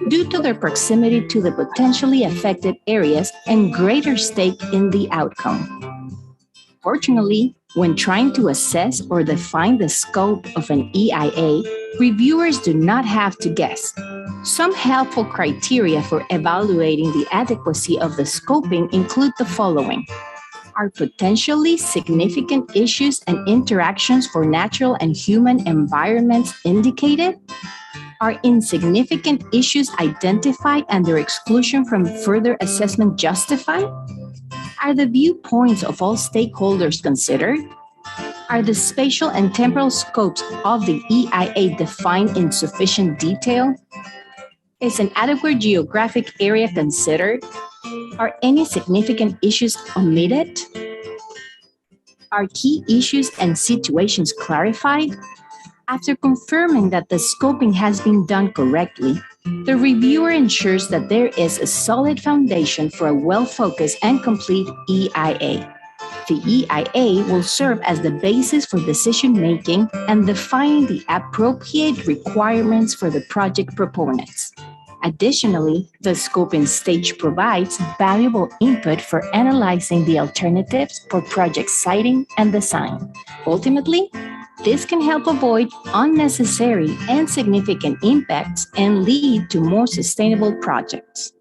due to their proximity to the potentially affected areas and greater stake in the outcome. Fortunately, when trying to assess or define the scope of an EIA, reviewers do not have to guess. Some helpful criteria for evaluating the adequacy of the scoping include the following. Are potentially significant issues and interactions for natural and human environments indicated? Are insignificant issues identified and their exclusion from further assessment justified? Are the viewpoints of all stakeholders considered? Are the spatial and temporal scopes of the EIA defined in sufficient detail? Is an adequate geographic area considered? Are any significant issues omitted? Are key issues and situations clarified? After confirming that the scoping has been done correctly, the reviewer ensures that there is a solid foundation for a well-focused and complete EIA. The EIA will serve as the basis for decision-making and defining the appropriate requirements for the project proponents. Additionally, the scoping stage provides valuable input for analyzing the alternatives for project siting and design. Ultimately, this can help avoid unnecessary and significant impacts and lead to more sustainable projects.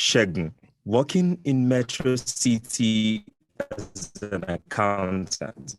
Shegun, working in Metro City as an accountant,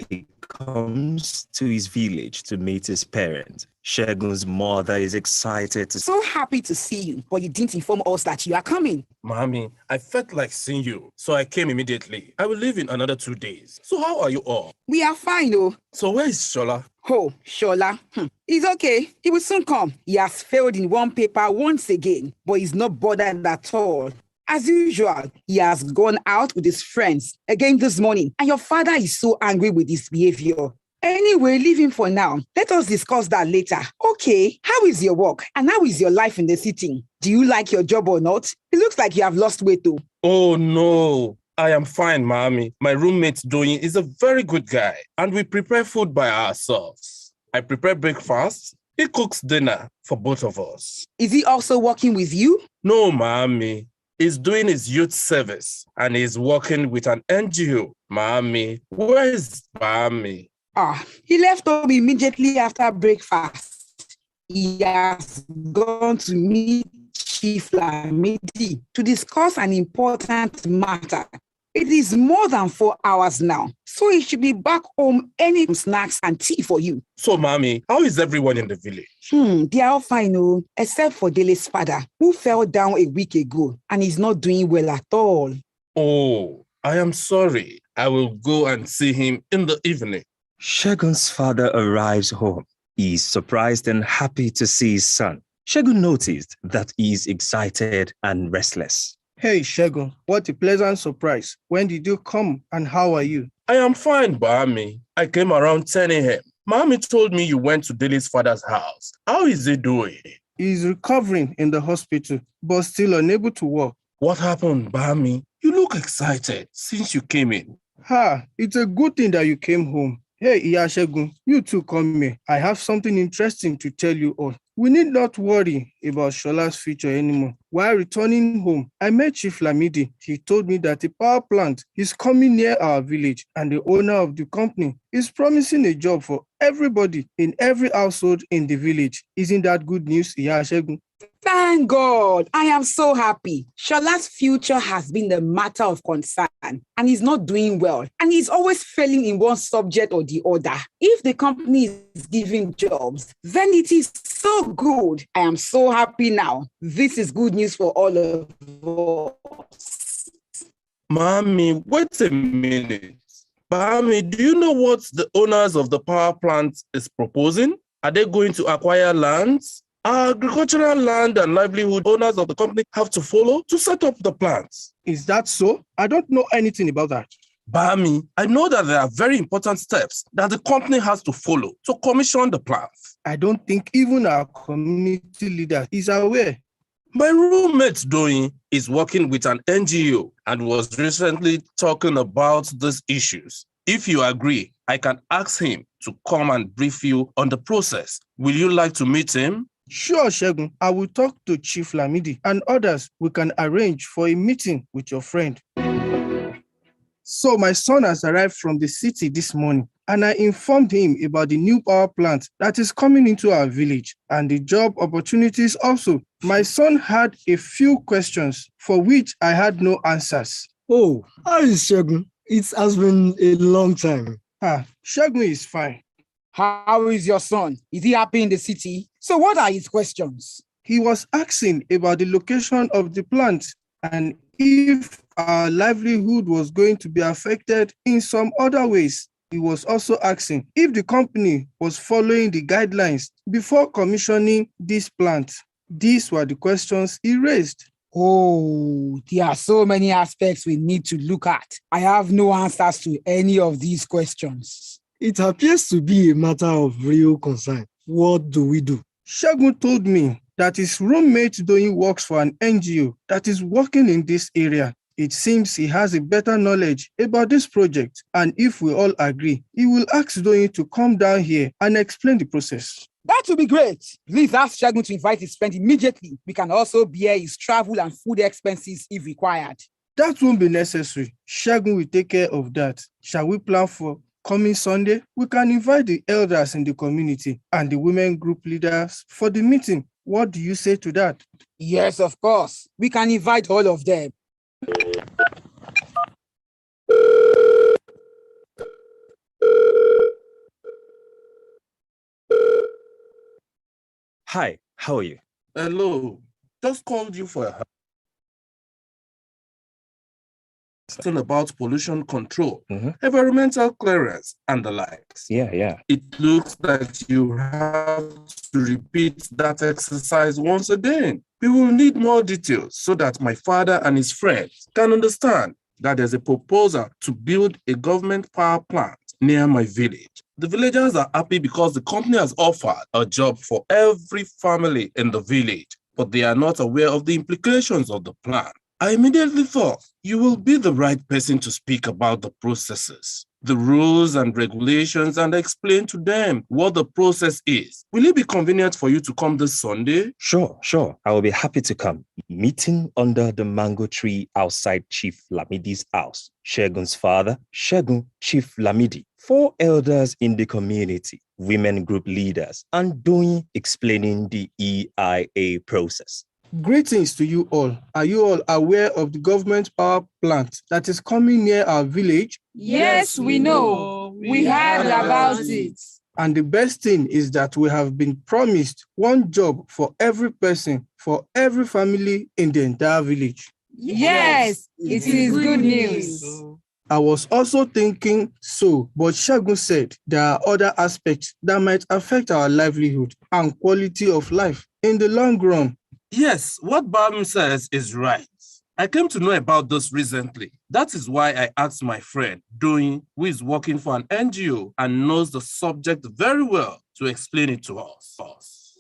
he comes to his village to meet his parents. Shegun's mother is excited to So happy to see you, but you didn't inform us that you are coming. Mommy, I felt like seeing you, so I came immediately. I will leave in another 2 days. So how are you all? We are fine, oh. So where is Shola? Oh, Shola. He's okay. He will soon come. He has failed in one paper once again, but he's not bothered at all. As usual, he has gone out with his friends again this morning, and your father is so angry with his behavior. Anyway, leave him for now. Let us discuss that later. Okay, how is your work? And how is your life in the city? Do you like your job or not? It looks like you have lost weight too. Oh no, I am fine, Mommy. My roommate Doyin is a very good guy, and we prepare food by ourselves. I prepare breakfast. He cooks dinner for both of us. Is he also working with you? No, Mommy. He's doing his youth service, and he's working with an NGO. Mommy, where is Mommy? He left home immediately after breakfast. He has gone to meet Chief Lamidi to discuss an important matter. It is more than 4 hours now, so he should be back home any snacks and tea for you. So, Mommy, how is everyone in the village? They are all fine, except for Dele's father, who fell down a week ago and is not doing well at all. Oh, I am sorry. I will go and see him in the evening. Shegun's father arrives home. He is surprised and happy to see his son. Shegun noticed that he is excited and restless. Hey, Shegun, what a pleasant surprise. When did you come and how are you? I am fine, Mommy. I came around 10 a.m. Mommy told me you went to Dele's father's house. How is he doing? He is recovering in the hospital, but still unable to walk. What happened, Mommy? You look excited since you came in. It's a good thing that you came home. Hey, Shegun, you too come here. I have something interesting to tell you all. We need not worry about Shola's future anymore. While returning home, I met Chief Lamidi. He told me that a power plant is coming near our village, and the owner of the company is promising a job for everybody in every household in the village. Isn't that good news, Shegun? Thank God. I am so happy. Shola's future has been the matter of concern, and he's not doing well, and he's always failing in one subject or the other. If the company is giving jobs, then it is so good. I am so happy now. This is good news for all of us. Mommy, wait a minute. Mommy, do you know what the owners of the power plant is proposing? Are they going to acquire lands? Agricultural land and livelihood owners of the company have to follow to set up the plants. Is that so? I don't know anything about that. Bami, I know that there are very important steps that the company has to follow to commission the plants. I don't think even our community leader is aware. My roommate Doyin is working with an NGO and was recently talking about these issues. If you agree, I can ask him to come and brief you on the process. Will you like to meet him? Sure, Shegun. I will talk to Chief Lamidi and others. We can arrange for a meeting with your friend. So my son has arrived from the city this morning, and I informed him about the new power plant that is coming into our village and the job opportunities also. My son had a few questions for which I had no answers. Oh, how is Shegun? It has been a long time. Shegun is fine. How is your son? Is he happy in the city? So what are his questions? He was asking about the location of the plant and if our livelihood was going to be affected in some other ways. He was also asking if the company was following the guidelines before commissioning this plant. These were the questions he raised. Oh, there are so many aspects we need to look at. I have no answers to any of these questions. It appears to be a matter of real concern. What do we do? Shegun told me that his roommate Doyin works for an NGO that is working in this area. It seems he has a better knowledge about this project, and if we all agree, he will ask Doyin to come down here and explain the process. That would be great. Please ask Shegun to invite his friend immediately. We can also bear his travel and food expenses if required. That won't be necessary. Shegun will take care of that. Shall we plan for coming Sunday? We can invite the elders in the community and the women group leaders for the meeting. What do you say to that? Yes, of course. We can invite all of them. Hi, how are you? Hello. Just called you for a question about pollution control, environmental clearance, and the likes. Yeah. It looks like you have to repeat that exercise once again. We will need more details so that my father and his friends can understand that there's a proposal to build a government power plant near my village. The villagers are happy because the company has offered a job for every family in the village, but they are not aware of the implications of the plan. I immediately thought you will be the right person to speak about the processes, the rules and regulations, and explain to them what the process is. Will it be convenient for you to come this Sunday? Sure. I will be happy to come. Meeting under the mango tree outside Chief Lamidi's house. Shegun's father, Shegun, Chief Lamidi, 4 elders in the community, women group leaders, and Doyin explaining the EIA process. Greetings to you all. Are you all aware of the government power plant that is coming near our village? Yes, we know. We heard about it. And the best thing is that we have been promised one job for every person, for every family in the entire village. Yes, it is good news. I was also thinking so, but Shagun said there are other aspects that might affect our livelihood and quality of life in the long run. Yes, what Bam says is right. I came to know about this recently. That is why I asked my friend, Doyin, who is working for an NGO and knows the subject very well, to explain it to us.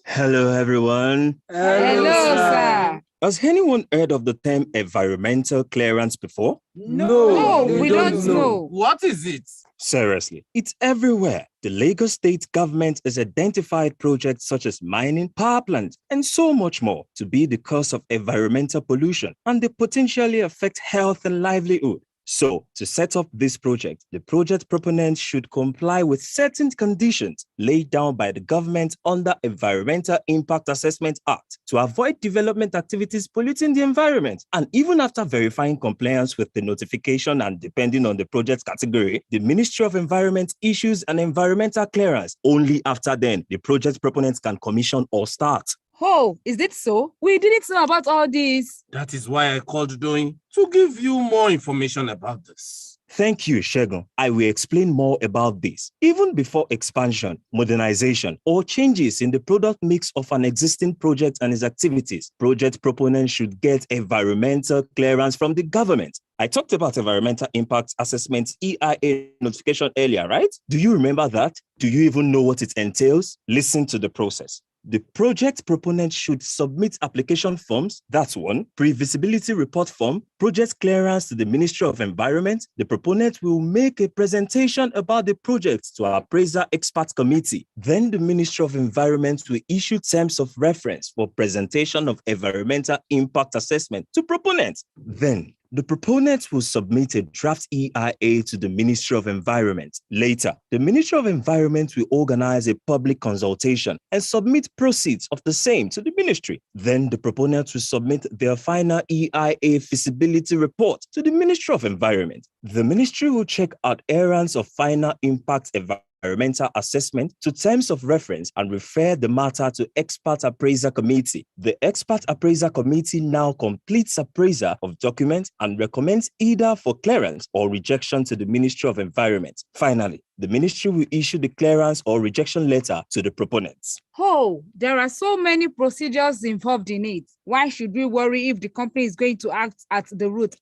Hello, everyone. Hello, sir. Has anyone heard of the term environmental clearance before? No, we don't know. What is it? Seriously, it's everywhere. The Lagos state government has identified projects such as mining, power plants, and so much more to be the cause of environmental pollution, and they potentially affect health and livelihood. So, to set up this project, the project proponents should comply with certain conditions laid down by the government under Environmental Impact Assessment Act to avoid development activities polluting the environment. And even after verifying compliance with the notification and depending on the project category, the Ministry of Environment issues an environmental clearance. Only after then, the project proponents can commission or start. Oh, is it so? We didn't know about all this. That is why I called Doyin to give you more information about this. Thank you, Shegun. I will explain more about this. Even before expansion, modernization, or changes in the product mix of an existing project and its activities, project proponents should get environmental clearance from the government. I talked about environmental impact assessment EIA notification earlier, right? Do you remember that? Do you even know what it entails? Listen to the process. The project proponent should submit application forms, that's one, pre-visibility report form, project clearance to the Ministry of Environment. The proponent will make a presentation about the project to our appraiser expert committee. Then the Ministry of Environment will issue terms of reference for presentation of environmental impact assessment to proponents. Then the proponents will submit a draft EIA to the Ministry of Environment. Later, the Ministry of Environment will organize a public consultation and submit proceeds of the same to the ministry. Then the proponents will submit their final EIA feasibility report to the Ministry of Environment. The ministry will check adherence of final impact environmental assessment to terms of reference and refer the matter to expert appraiser committee. The expert appraiser committee now completes appraisal of documents and recommends either for clearance or rejection to the Ministry of Environment. Finally, the ministry will issue the clearance or rejection letter to the proponents. Oh, there are so many procedures involved in it. Why should we worry if the company is going to act at the root,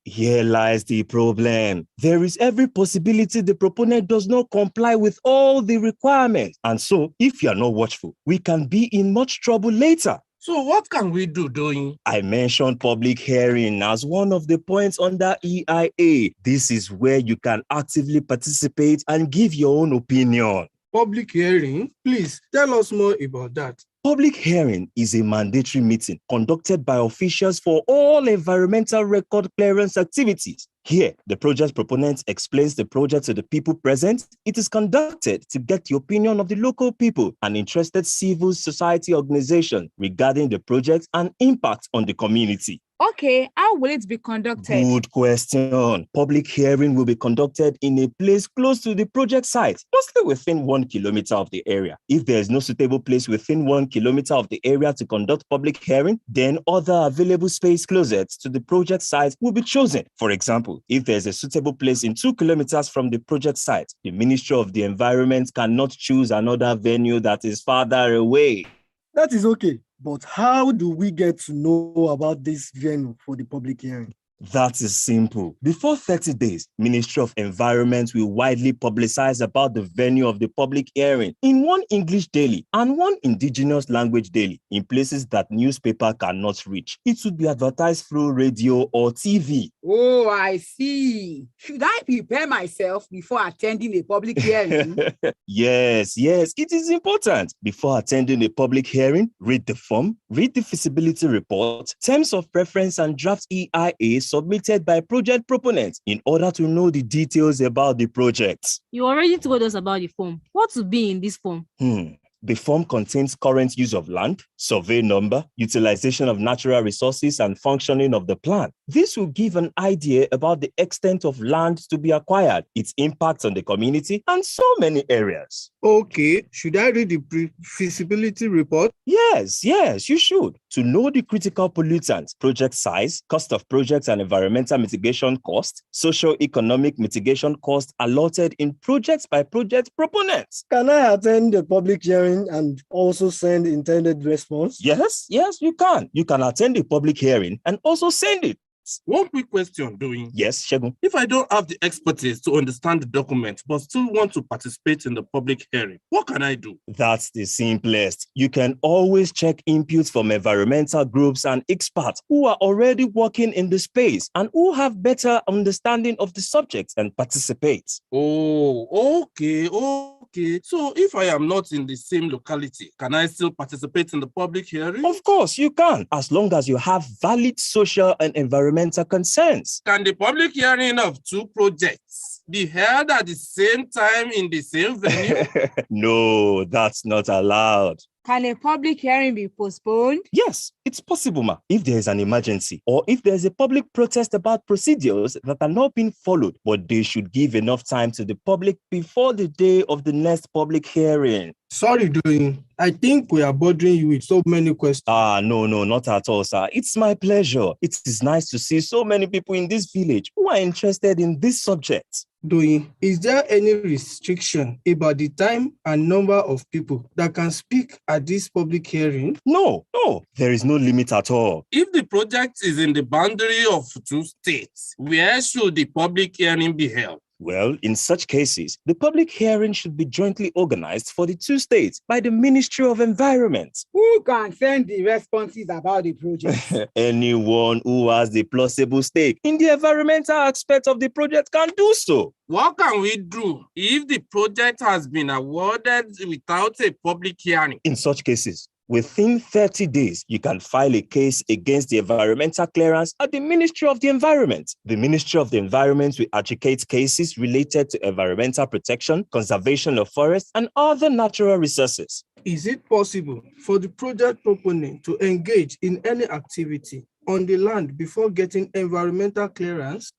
Here lies the problem. There is every possibility the proponent does not comply with all the requirements. And so, if you are not watchful, we can be in much trouble later. So what can we do, Doyin? I mentioned public hearing as one of the points under EIA. This is where you can actively participate and give your own opinion. Public hearing? Please tell us more about that. Public hearing is a mandatory meeting conducted by officials for all environmental record clearance activities. Here, the project proponent explains the project to the people present. It is conducted to get the opinion of the local people and interested civil society organization regarding the project and impact on the community. Okay, how will it be conducted? Good question. Public hearing will be conducted in a place close to the project site, mostly within 1 kilometer of the area. If there is no suitable place within 1 kilometer of the area to conduct public hearing, then other available space closest to the project site will be chosen. For example, if there is a suitable place in 2 kilometers from the project site, the Ministry of the Environment cannot choose another venue that is farther away. That is okay. But how do we get to know about this venue for the public hearing? That is simple. Before 30 days, Ministry of Environment will widely publicize about the venue of the public hearing in one English daily and one indigenous language daily in places that newspaper cannot reach. It should be advertised through radio or TV. Oh, I see. Should I prepare myself before attending a public hearing? Yes, it is important. Before attending a public hearing, read the form, read the feasibility report, terms of preference and draft EIA submitted by project proponents in order to know the details about the project. You already told us about the form. What will be in this form? The form contains current use of land, survey number, utilization of natural resources, and functioning of the plan. This will give an idea about the extent of land to be acquired, its impact on the community, and so many areas. Okay, should I read the feasibility report? Yes, you should. To know the critical pollutants, project size, cost of projects and environmental mitigation cost, socio-economic mitigation cost allotted in projects by project proponents. Can I attend the public hearing and also send intended response? Yes, you can. You can attend the public hearing and also send it. One quick question, Doing. Yes, Shegun. If I don't have the expertise to understand the document but still want to participate in the public hearing, what can I do? That's the simplest. You can always check inputs from environmental groups and experts who are already working in the space and who have better understanding of the subject and participate. Oh, okay. So if I am not in the same locality, can I still participate in the public hearing? Of course, you can, as long as you have valid social and environmental concerns. Can the public hearing of two projects be held at the same time in the same venue? No, that's not allowed. Can a public hearing be postponed? Yes, it's possible, ma. If there is an emergency or if there is a public protest about procedures that are not being followed, but they should give enough time to the public before the day of the next public hearing. Sorry, Doing. I think we are bothering you with so many questions. No, not at all, sir. It's my pleasure. It is nice to see so many people in this village who are interested in this subject. Doing, is there any restriction about the time and number of people that can speak at this public hearing? No, there is no limit at all. If the project is in the boundary of two states, where should the public hearing be held? Well, in such cases, the public hearing should be jointly organized for the two states by the Ministry of Environment. Who can send the responses about the project? Anyone who has the plausible stake in the environmental aspect of the project can do so. What can we do if the project has been awarded without a public hearing? In such cases, within 30 days, you can file a case against the environmental clearance at the Ministry of the Environment. The Ministry of the Environment will adjudicate cases related to environmental protection, conservation of forests, and other natural resources. Is it possible for the project proponent to engage in any activity on the land before getting environmental clearance?